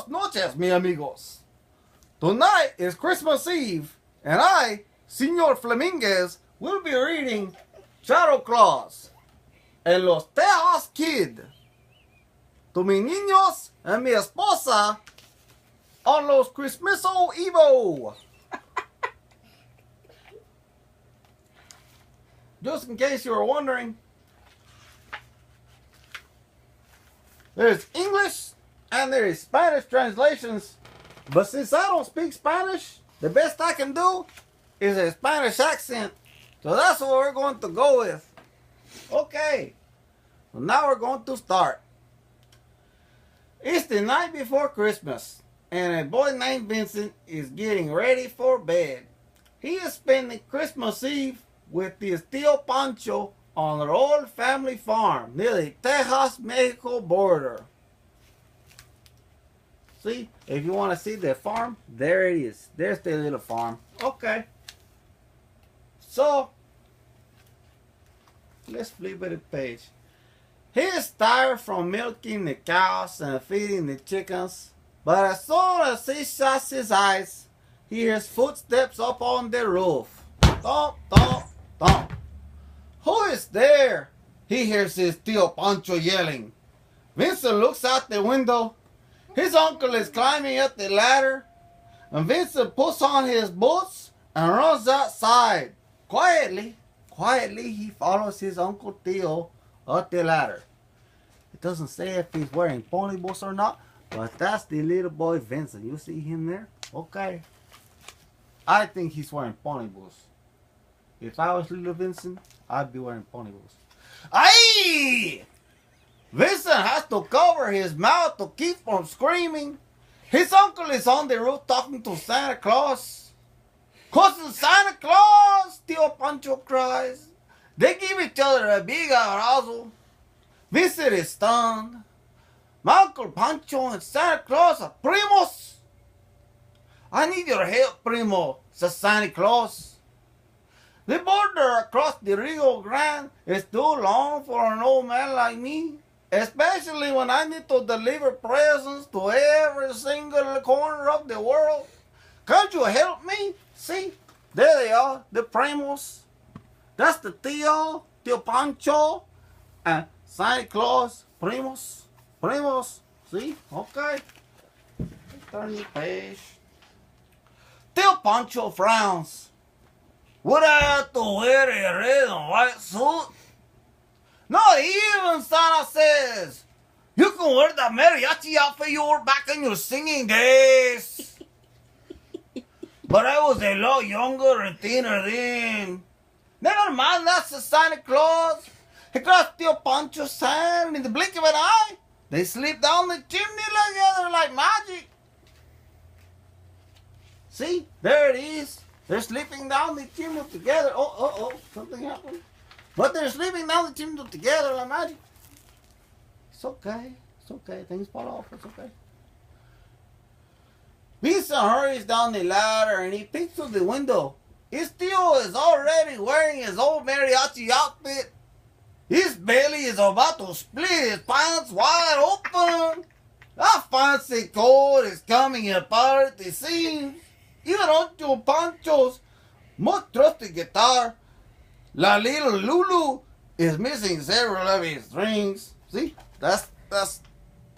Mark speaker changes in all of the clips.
Speaker 1: Buenas noches, mi amigos. Tonight is Christmas Eve, and I, Señor Fleminguez, will be reading Charo Claus and los Tejas Kid to mis niños and mi esposa on los Christmaso Evo. Just in case you were wondering, there's English and there is Spanish translations, but since I don't speak Spanish, the best I can do is a Spanish accent. So that's what we're going to go with. Okay, so now we're going to start. It's the night before Christmas, and a boy named Vincent is getting ready for bed. He is spending Christmas Eve with his tío Pancho on their old family farm near the Tejas, Mexico border. See, if you want to see the farm, there it is. There's the little farm. Okay. So, let's flip the page. He is tired from milking the cows and feeding the chickens, but as soon as he shuts his eyes, he hears footsteps up on the roof. Thump, thump, thump. Who is there? He hears his tío Pancho yelling. Vincent looks out the window. His uncle is climbing up the ladder, and Vincent puts on his boots and runs outside. Quietly, he follows his Uncle Theo up the ladder. It doesn't say if he's wearing pony boots or not, but that's the little boy Vincent. You see him there? Okay. I think he's wearing pony boots. If I was little Vincent, I'd be wearing pony boots. Aye! Vincent has to cover his mouth to keep from screaming. His uncle is on the roof talking to Santa Claus. Cousin Santa Claus, Tío Pancho cries. They give each other a big abrazo. Vincent is stunned. My Uncle Pancho and Santa Claus are primos. I need your help, primo, says Santa Claus. The border across the Rio Grande is too long for an old man like me, especially when I need to deliver presents to every single corner of the world. Can't you help me? See, there they are, the primos. That's the Tío Pancho, and Santa Claus, primos. See, okay. Turn the page. Tío Pancho frowns. Would I have to wear a red and white suit? Not even, Santa says. You can wear the mariachi outfit you wore back in your singing days. But I was a lot younger and thinner then. Never mind, that's the Santa Claus. He grabs Tío Pancho's hand, and in the blink of an eye, they slip down the chimney together like magic. See, there it is. They're slipping down the chimney together. Oh, something happened. But they're slipping down the chimney together like magic. It's okay. Things fall off. It's okay. Vincent hurries down the ladder and he peeks through the window. His tío is already wearing his old mariachi outfit. His belly is about to split his pants wide open. That fancy coat is coming apart at the seams. Even Uncle Pancho's most trusted guitar, La Little Lulu, is missing several of his strings. See, that's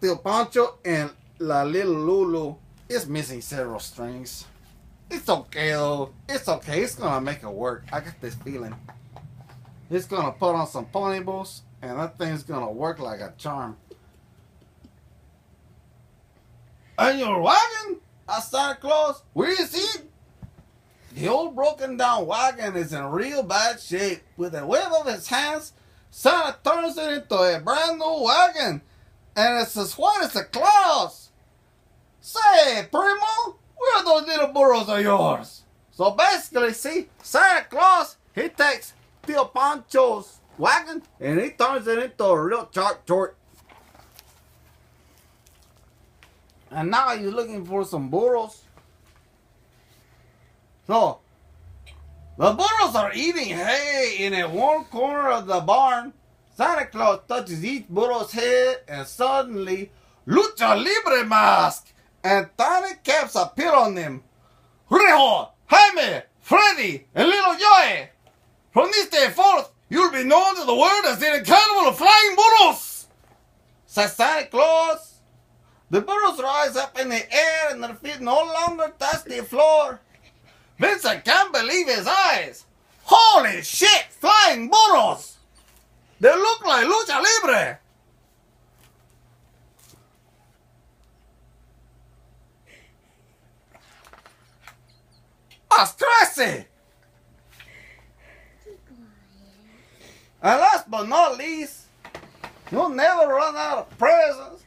Speaker 1: Tío Pancho, and La Little Lulu is missing several strings. It's okay though. It's okay. It's gonna make it work. I got this feeling. It's gonna put on some pony boots, and that thing's gonna work like a charm. And your wagon? Asked Santa Claus. Where is it? The old broken down wagon is in real bad shape. With a wave of his hands, Santa turns it into a brand new wagon, and it's as white as a cloud. Say, primo, where are those little burros of yours? So basically, see, Santa Claus, he takes Tío Pancho's wagon and he turns it into a real short. And now he's looking for some burros. So, the burros are eating hay in a warm corner of the barn. Santa Claus touches each burro's head and suddenly, Lucha Libre mask and tiny caps appear on them. Rejo, Jaime, Freddy, and little Joey. From this day forth, you'll be known to the world as the Carnival of Flying Burros, says Santa Claus. The burros rise up in the air and their feet no longer touch the floor. Vincent can't believe his eyes. Holy shit, flying burros! They look like lucha libre. That's crazy! And last but not least, you'll never run out of presents.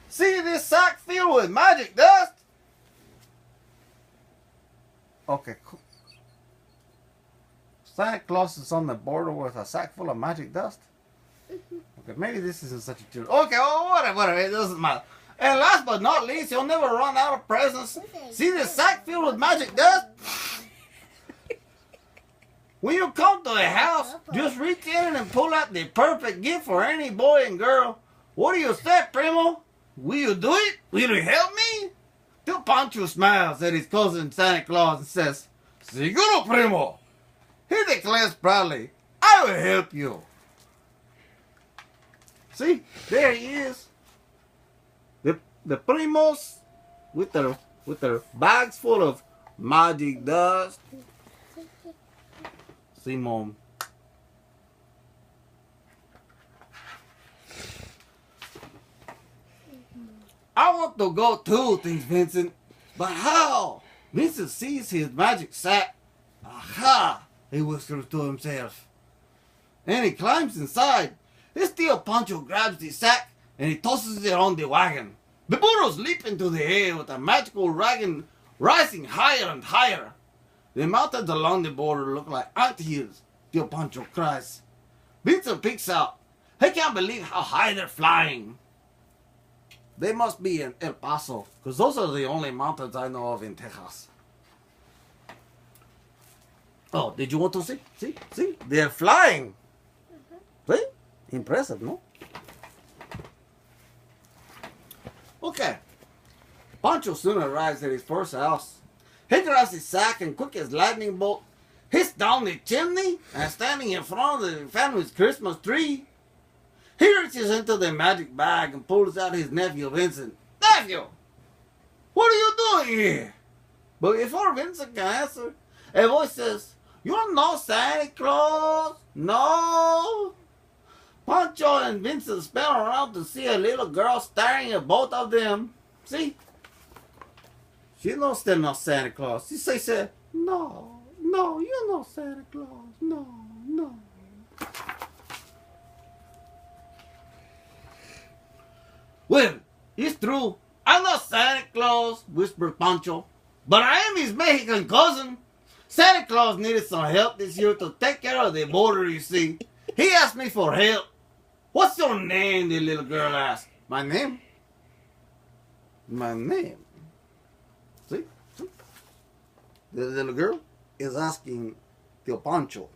Speaker 1: See this sack filled with magic dust? Okay, cool. Santa Claus is on the border with a sack full of magic dust? Okay, maybe this isn't such a joke. Okay, well, whatever, it doesn't matter. And last but not least, you'll never run out of presents. See this sack filled with magic dust? When you come to a house, just reach in and pull out the perfect gift for any boy and girl. What do you say, Primo? Will you do it? Will you help me? Till Pancho smiles at his cousin Santa Claus and says, Seguro, Primo. He declares proudly, I will help you. See, there he is. The primos with their bags full of magic dust. See, Mom. I want to go too, thinks Vincent. But how? Vincent sees his magic sack. Aha! He whispers to himself. And he climbs inside. This Tio Pancho grabs the sack and he tosses it on the wagon. The burros leap into the air with a magical wagon rising higher and higher. The mountains along the border look like anthills, Tio Pancho cries. Vincent peeks out. He can't believe how high they're flying. They must be in El Paso, because those are the only mountains I know of in Tejas. Oh, did you want to see? See? They're flying. See? Impressive, no? Okay. Pancho soon arrives at his first house. He grabs his sack and quick as lightning bolt, hits down the chimney and standing in front of the family's Christmas tree. He reaches into the magic bag and pulls out his nephew Vincent. Nephew! What are you doing here? But before Vincent can answer, a voice says, You're not Santa Claus? No! Pancho and Vincent spin around to see a little girl staring at both of them. See? She knows they're not Santa Claus. She says, No, you're not Santa Claus. No. Well, it's true. I'm not Santa Claus, whispered Pancho. But I am his Mexican cousin. Santa Claus needed some help this year to take care of the border, you see. He asked me for help. What's your name, the little girl asked. My name? See? The little girl is asking Tio Pancho.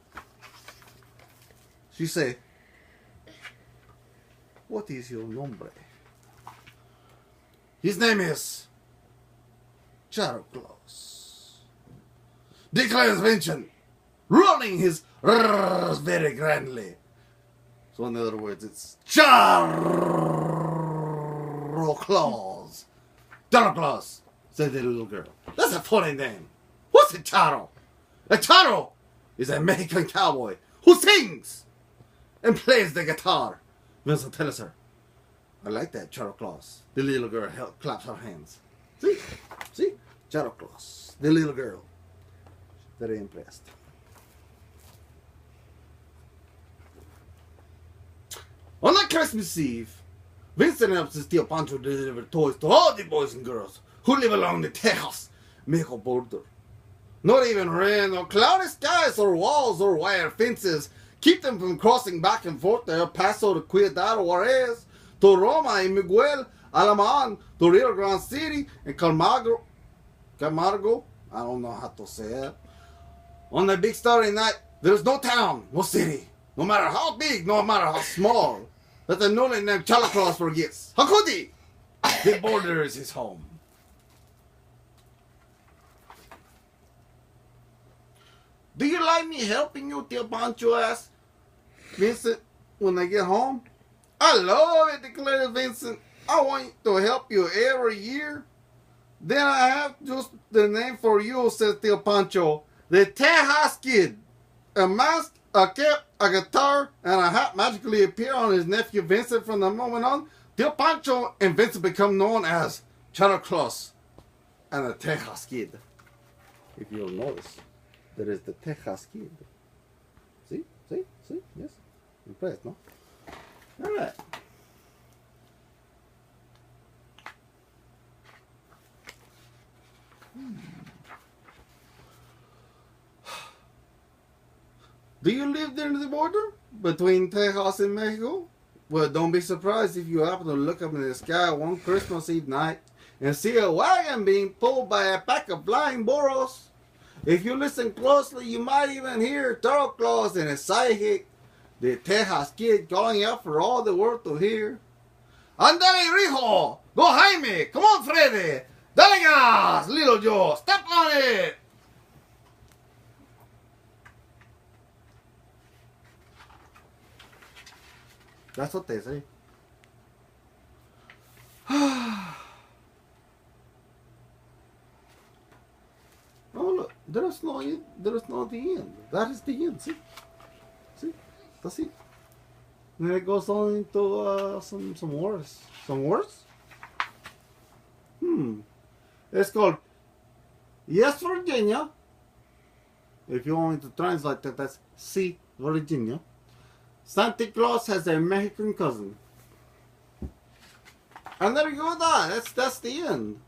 Speaker 1: She say, What is your nombre? His name is Charo Claus, declares Vincent, rolling his r's very grandly. So in other words, it's Charo Claus. Charo Claus, said the little girl. That's a funny name. What's a Charo? A Charo is a Mexican cowboy who sings and plays the guitar. Vincent tells her, I like that, Charo Claus. The little girl claps her hands. See? Charo Claus. The little girl. Very impressed. On that Christmas Eve, Vincent helps his Tio Pancho deliver toys to all the boys and girls who live along the Tejas Mexico border. Not even rain or cloudy skies or walls or wire fences keep them from crossing back and forth to El Paso, to Ciudad Juarez, to Roma and Miguel, Alamán, to Rio Grande City, and Camargo, I don't know how to say it. On that big starry night, there's no town, no city, no matter how big, no matter how small, that the newly named Charo Claus forgets. How could he? The border is his home. Do you like me helping you, Tio Pancho asked Vincent when they get home. I love it, declared Vincent. I want to help you every year. Then I have just the name for you, says Tio Pancho. The Tejas Kid. A mask, a cap, a guitar, and a hat magically appear on his nephew Vincent. From the moment on, Tio Pancho and Vincent become known as Charo Claus and the Tejas Kid. If you'll notice, there is the Tejas Kid. See? See? See? Yes? Impressed, no? Alright. Do you live near the border between Tejas and Mexico? Well, don't be surprised if you happen to look up in the sky one Christmas Eve night and see a wagon being pulled by a pack of flying burros. If you listen closely, you might even hear Charo Claus and his sidekick, the Tejas Kid, calling out for all the world to hear. Andale, Rijo! Go, Jaime! Come on, Freddy! Dale gas, little Joe! Step on it! That's what they say. Oh, look. There is no the end. That is the end. See? See? That's it. And then it goes on into some words. Some words? It's called Yes, Virginia. If you want me to translate that, that's C, Virginia. Santa Claus has a Mexican cousin. And there you go with that. That's the end.